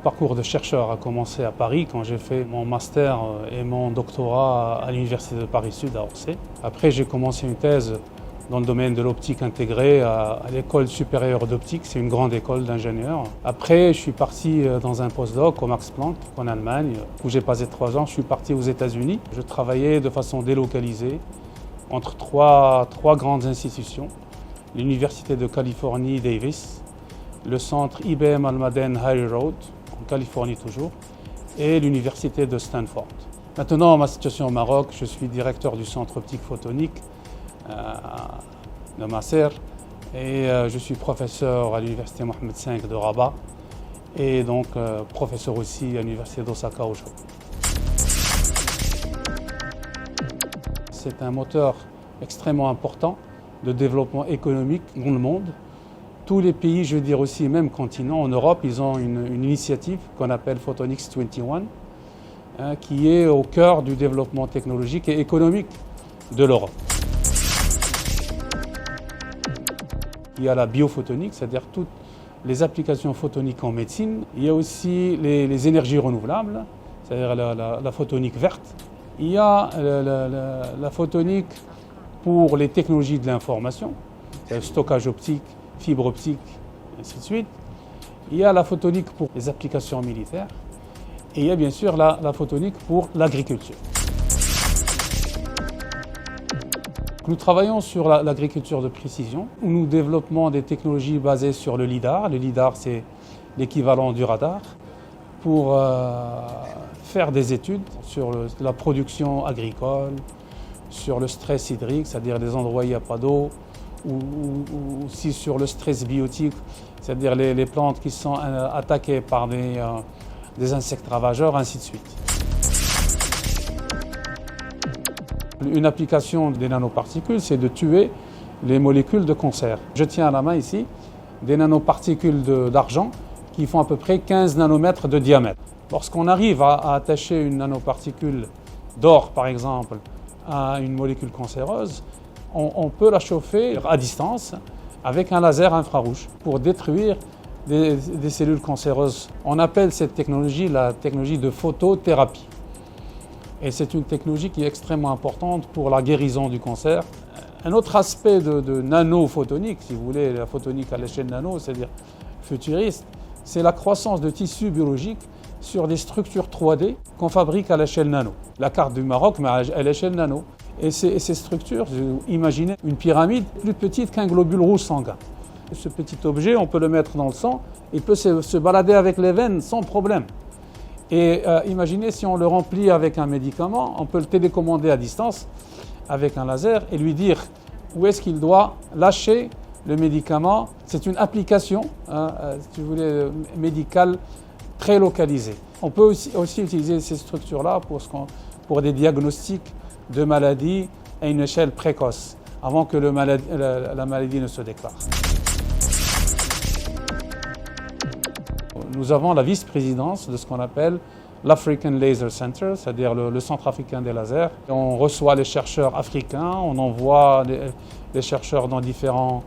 parcours de chercheur a commencé à Paris quand j'ai fait mon master et mon doctorat à l'Université de Paris-Sud à Orsay. Après, j'ai commencé une thèse dans le domaine de l'optique intégrée à l'École supérieure d'optique, c'est une grande école d'ingénieurs. Après, je suis parti dans un postdoc au Max Planck en Allemagne, où j'ai passé 3 ans. Je suis parti aux États-Unis. Je travaillais de façon délocalisée entre trois grandes institutions. L'Université de Californie, Davis, le centre IBM Almaden Harry Road, en Californie toujours, et l'Université de Stanford. Maintenant, ma situation au Maroc, je suis directeur du centre optique photonique de Masser et je suis professeur à l'Université Mohammed V de Rabat et donc professeur aussi à l'Université d'Osaka au Japon. C'est un moteur extrêmement important de développement économique dans le monde. Tous les pays, je veux dire aussi, même continent, en Europe, ils ont une initiative qu'on appelle Photonics 21, qui est au cœur du développement technologique et économique de l'Europe. Il y a la biophotonique, c'est-à-dire toutes les applications photoniques en médecine. Il y a aussi les énergies renouvelables, c'est-à-dire la photonique verte. Il y a la photonique pour les technologies de l'information, le stockage optique, fibre optique, et ainsi de suite. Il y a la photonique pour les applications militaires. Et il y a bien sûr la photonique pour l'agriculture. Nous travaillons sur l'agriculture de précision, où nous développons des technologies basées sur le LIDAR. Le LIDAR, c'est l'équivalent du radar, pour faire des études sur la production agricole, sur le stress hydrique, c'est-à-dire les endroits où il n'y a pas d'eau, ou aussi sur le stress biotique, c'est-à-dire les plantes qui sont attaquées par des insectes ravageurs, ainsi de suite. Une application des nanoparticules, c'est de tuer les molécules de cancer. Je tiens à la main ici des nanoparticules d'argent qui font à peu près 15 nanomètres de diamètre. Lorsqu'on arrive à attacher une nanoparticule d'or, par exemple, à une molécule cancéreuse, on peut la chauffer à distance avec un laser infrarouge pour détruire des cellules cancéreuses. On appelle cette technologie la technologie de photothérapie. Et c'est une technologie qui est extrêmement importante pour la guérison du cancer. Un autre aspect de nanophotonique, si vous voulez, la photonique à l'échelle nano, c'est-à-dire futuriste, c'est la croissance de tissus biologiques sur des structures 3D qu'on fabrique à l'échelle nano. La carte du Maroc, mais à l'échelle nano. Et ces structures, imaginez une pyramide plus petite qu'un globule rouge sanguin. Ce petit objet, on peut le mettre dans le sang, il peut se balader avec les veines sans problème. Et imaginez si on le remplit avec un médicament, on peut le télécommander à distance avec un laser et lui dire où est-ce qu'il doit lâcher le médicament. C'est une application, si vous voulez, médicale très localisée. On peut aussi utiliser ces structures-là pour des diagnostics de maladies à une échelle précoce, avant que la maladie ne se déclare. Nous avons la vice-présidence de ce qu'on appelle l'African Laser Center, c'est-à-dire le centre africain des lasers. On reçoit les chercheurs africains, on envoie les chercheurs dans différents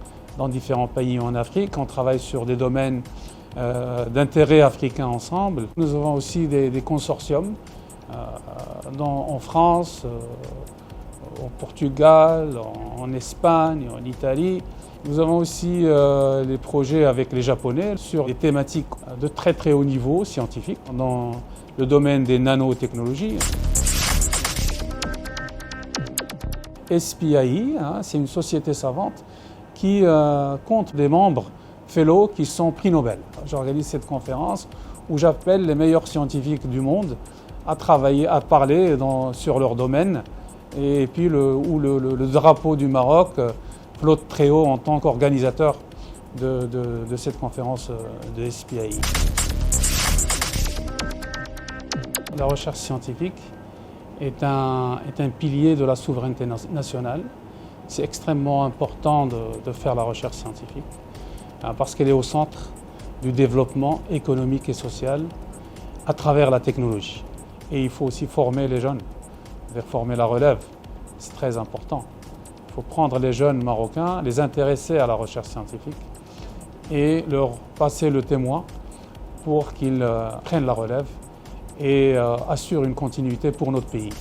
pays en Afrique. On travaille sur des domaines d'intérêt africain ensemble. Nous avons aussi des consortiums en France, au Portugal, en Espagne, en Italie. Nous avons aussi des projets avec les Japonais sur des thématiques de très très haut niveau scientifique dans le domaine des nanotechnologies. SPIE, c'est une société savante qui compte des membres fellows qui sont prix Nobel. J'organise cette conférence où j'appelle les meilleurs scientifiques du monde à travailler, à parler sur leur domaine. Et puis le drapeau du Maroc flotte très haut en tant qu'organisateur de cette conférence de SPIE. La recherche scientifique est un pilier de la souveraineté nationale. C'est extrêmement important de faire la recherche scientifique parce qu'elle est au centre du développement économique et social à travers la technologie. Et il faut aussi former les jeunes, former la relève. C'est très important. Il faut prendre les jeunes marocains, les intéresser à la recherche scientifique et leur passer le témoin pour qu'ils prennent la relève et assurent une continuité pour notre pays.